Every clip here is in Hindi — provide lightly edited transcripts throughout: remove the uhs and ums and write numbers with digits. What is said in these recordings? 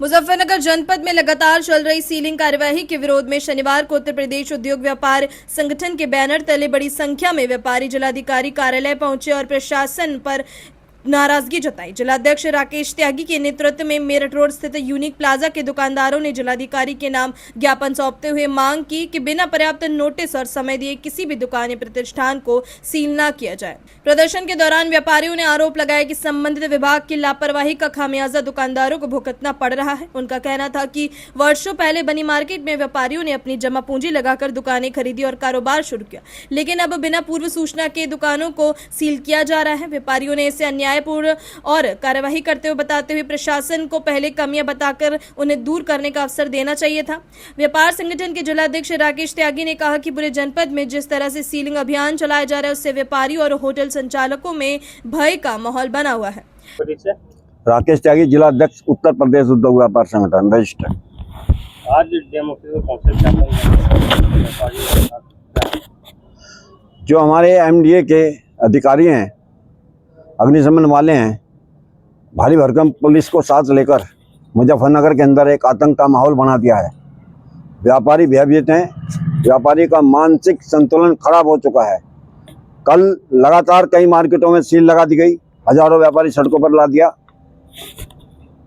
मुजफ्फरनगर जनपद में लगातार चल रही सीलिंग कार्यवाही के विरोध में शनिवार को उत्तर प्रदेश उद्योग व्यापार संगठन के बैनर तले बड़ी संख्या में व्यापारी जिलाधिकारी कार्यालय पहुंचे और प्रशासन पर नाराजगी जताई। जिलाध्यक्ष राकेश त्यागी के नेतृत्व में मेरठ रोड स्थित यूनिक प्लाजा के दुकानदारों ने जिलाधिकारी के नाम ज्ञापन सौंपते हुए मांग की कि बिना पर्याप्त नोटिस और समय दिए किसी भी दुकान या प्रतिष्ठान को सील न किया जाए। प्रदर्शन के दौरान व्यापारियों ने आरोप लगाया कि संबंधित विभाग की लापरवाही का खामियाजा दुकानदारों को भुगतना पड़ रहा है। उनका कहना था कि वर्षों पहले बनी मार्केट में व्यापारियों ने अपनी जमा पूंजी लगाकर दुकानें खरीदी और कारोबार शुरू किया, लेकिन अब बिना पूर्व सूचना के दुकानों को सील किया जा रहा है। व्यापारियों ने इसे न्यायपूर्ण और कार्यवाही करते हुए बताते हुए प्रशासन को पहले कमियां बताकर उन्हें दूर करने का अवसर देना चाहिए था। व्यापार संगठन के जिलाध्यक्ष राकेश त्यागी ने कहा कि पूरे जनपद में जिस तरह से सीलिंग अभियान चलाया जा रहा है उससे व्यापारियों और होटल संचालकों में भय का माहौल बना हुआ है। राकेश त्यागी, जिलाध्यक्ष उत्तर प्रदेश उद्योग व्यापार संगठन रजिस्टर। आज जो हमारे एमडीए के अधिकारी हैं, अग्निशमन वाले हैं, भारी भरकम पुलिस को साथ लेकर मुजफ्फरनगर के अंदर एक आतंक का माहौल बना दिया है। व्यापारी भयभीत हैं, व्यापारी का मानसिक संतुलन खराब हो चुका है। कल लगातार कई मार्केटों में सील लगा दी गई, हजारों व्यापारी सड़कों पर ला दिया।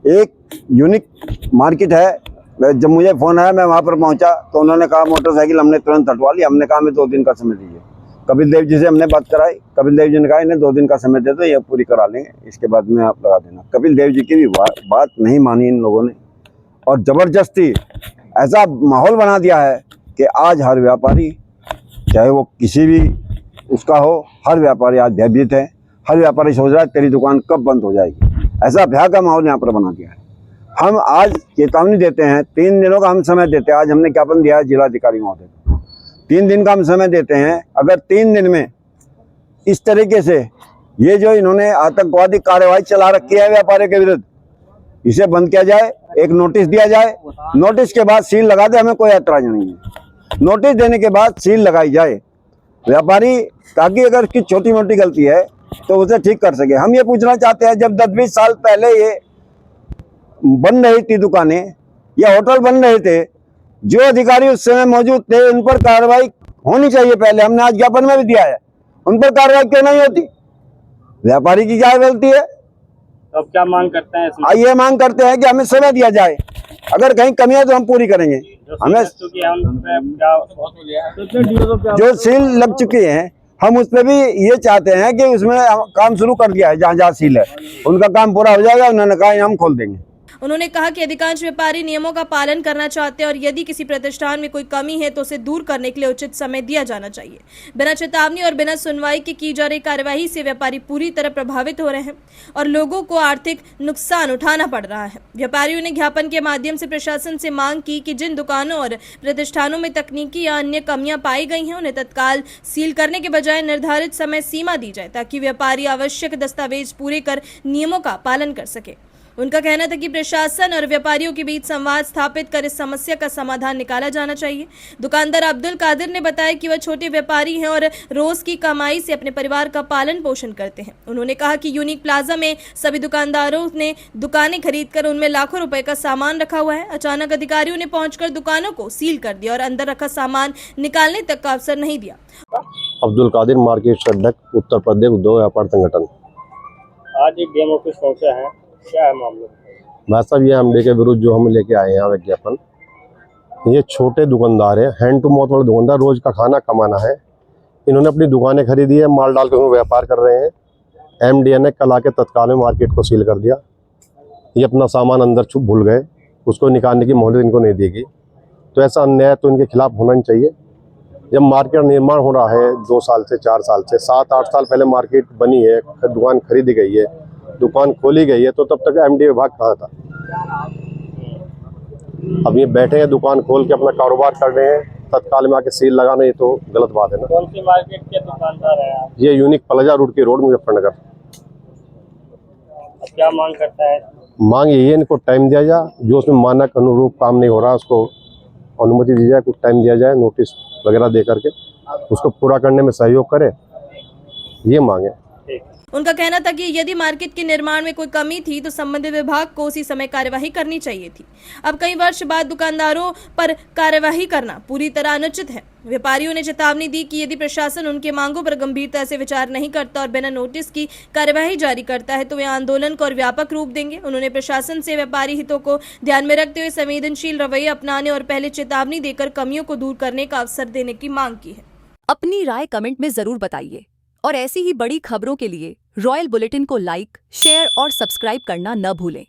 एक यूनिक मार्केट है, जब मुझे फ़ोन आया मैं वहाँ पर पहुँचा तो उन्होंने कहा मोटरसाइकिल हमने तुरंत हटवा ली। हमने कहा हमें 2 दिन का समय दीजिए। कपिल देव जी से हमने बात कराई, कपिल देव जी ने कहा इन्हें 2 दिन का समय दे दो, ये पूरी करा लेंगे, इसके बाद में आप लगा देना। कपिल देव जी की भी बात नहीं मानी इन लोगों ने और ज़बरदस्ती ऐसा माहौल बना दिया है कि आज हर व्यापारी, चाहे वो किसी भी उसका हो, हर व्यापारी आज भयभीत है। हर व्यापारी सोच रहा है तेरी दुकान कब बंद हो जाएगी। ऐसा भय का माहौल यहाँ पर बना दिया है। हम आज चेतावनी देते हैं, 3 दिनों का हम समय देते हैं। आज हमने ज्ञापन दिया है जिलाधिकारी महोदय को, 3 दिन का हम समय देते हैं। अगर 3 दिन में इस तरीके से ये जो इन्होंने आतंकवादी कार्रवाई चला रखी है व्यापारियों के विरुद्ध, इसे बंद किया जाए, एक नोटिस दिया जाए, नोटिस के बाद सील लगा दे, हमें कोई ऐतराज नहीं है। नोटिस देने के बाद सील लगाई जाए व्यापारी, ताकि अगर उसकी छोटी मोटी गलती है तो उसे ठीक कर सके। हम ये पूछना चाहते हैं, जब 10-20 साल पहले ये बन रही थी दुकानें या होटल बन रहे थे, जो अधिकारी उस समय मौजूद थे उन पर कार्रवाई होनी चाहिए। पहले हमने आज ज्ञापन में भी दिया है, उन पर कार्रवाई क्यों नहीं होती? व्यापारी की क्या गलती है? तो अब क्या मांग करते हैं इसमें? ये मांग करते हैं कि हमें समय दिया जाए, अगर कहीं कमी है तो हम पूरी करेंगे। हमें जो सील लग चुकी है हम उस पर भी ये चाहते हैं कि उसमें काम शुरू कर दिया है। जहाँ जहाँ सील है उनका काम पूरा हो जाएगा। उन्होंने कहा हम खोल देंगे। उन्होंने कहा कि अधिकांश व्यापारी नियमों का पालन करना चाहते हैं और यदि किसी प्रतिष्ठान में कोई कमी है तो उसे दूर करने के लिए उचित समय दिया जाना चाहिए। बिना चेतावनी और बिना सुनवाई के की जा रही कार्यवाही से व्यापारी पूरी तरह प्रभावित हो रहे हैं और लोगों को आर्थिक नुकसान उठाना पड़ रहा है। व्यापारियों ने ज्ञापन के माध्यम से प्रशासन से मांग की कि जिन दुकानों और प्रतिष्ठानों में तकनीकी या अन्य कमियां पाई गई हैं उन्हें तत्काल सील करने के बजाय निर्धारित समय सीमा दी जाए, ताकि व्यापारी आवश्यक दस्तावेज पूरे कर नियमों का पालन कर सके। उनका कहना था कि प्रशासन और व्यापारियों के बीच संवाद स्थापित कर इस समस्या का समाधान निकाला जाना चाहिए। दुकानदार अब्दुल कादिर ने बताया कि वह छोटे व्यापारी हैं और रोज की कमाई से अपने परिवार का पालन पोषण करते हैं। उन्होंने कहा कि यूनिक प्लाजा में सभी दुकानदारों ने दुकानें खरीदकर उनमें लाखों रुपए का सामान रखा हुआ है। अचानक अधिकारियों ने पहुंचकर दुकानों को सील कर दिया और अंदर रखा सामान निकालने तक का अवसर नहीं दिया। अब्दुल कादिर, मार्केट अध्यक्ष, उत्तर प्रदेश उद्योग व्यापार संगठन। आज एक डीएम ऑफिस पहुंचा है, क्या है मामला? भाई साहब, ये एमडी के विरुद्ध जो हम लेके आए हैं विज्ञापन, ये छोटे दुकानदार है, हैंड टू माउथ वाले दुकानदार, रोज का खाना कमाना है। इन्होंने अपनी दुकानें खरीदी है, माल डाल के व्यापार कर रहे हैं। एमडीए ने कल आके तत्काल में मार्केट को सील कर दिया। ये अपना सामान अंदर छुप भूल गए, उसको निकालने की मोहलत इनको नहीं देगी। तो ऐसा अन्याय तो इनके खिलाफ होना नहीं चाहिए। जब मार्केट निर्माण हो रहा है 2 साल से 4 साल से, 7-8 साल पहले मार्केट बनी है, दुकान खरीदी गई है, दुकान खोली गई है, तो तब तक एमडी विभाग कहाँ था? अब ये बैठे हैं दुकान खोल के अपना कारोबार कर रहे हैं, तत्काल में आके सील लगाना, ये तो गलत बात है ना। कौन सी मार्केट के दुकानदार है आप? ये यूनिक प्लाजा रोड की रोड, मुजफ्फरनगर। क्या मांग करता है? मांग यही है, इनको टाइम दिया जाए, जो उसमें मानक अनुरूप काम नहीं हो रहा उसको अनुमति दी जाए, कुछ टाइम दिया जाए, नोटिस वगैरह दे करके उसको पूरा करने में सहयोग करे, ये मांगे। उनका कहना था कि यदि मार्केट के निर्माण में कोई कमी थी तो संबंधित विभाग को उसी समय कार्यवाही करनी चाहिए थी। अब कई वर्ष बाद दुकानदारों पर कार्यवाही करना पूरी तरह अनुचित है। व्यापारियों ने चेतावनी दी कि यदि प्रशासन उनके मांगों पर गंभीरता से विचार नहीं करता और बिना नोटिस की कार्यवाही जारी करता है तो वे आंदोलन को और व्यापक रूप देंगे। उन्होंने प्रशासन से व्यापारी हितों को ध्यान में रखते हुए संवेदनशील रवैया अपनाने और पहले चेतावनी देकर कमियों को दूर करने का अवसर देने की मांग की है। अपनी राय कमेंट में जरूर बताइए और ऐसी ही बड़ी खबरों के लिए रॉयल बुलेटिन को लाइक, शेयर और सब्सक्राइब करना न भूलें।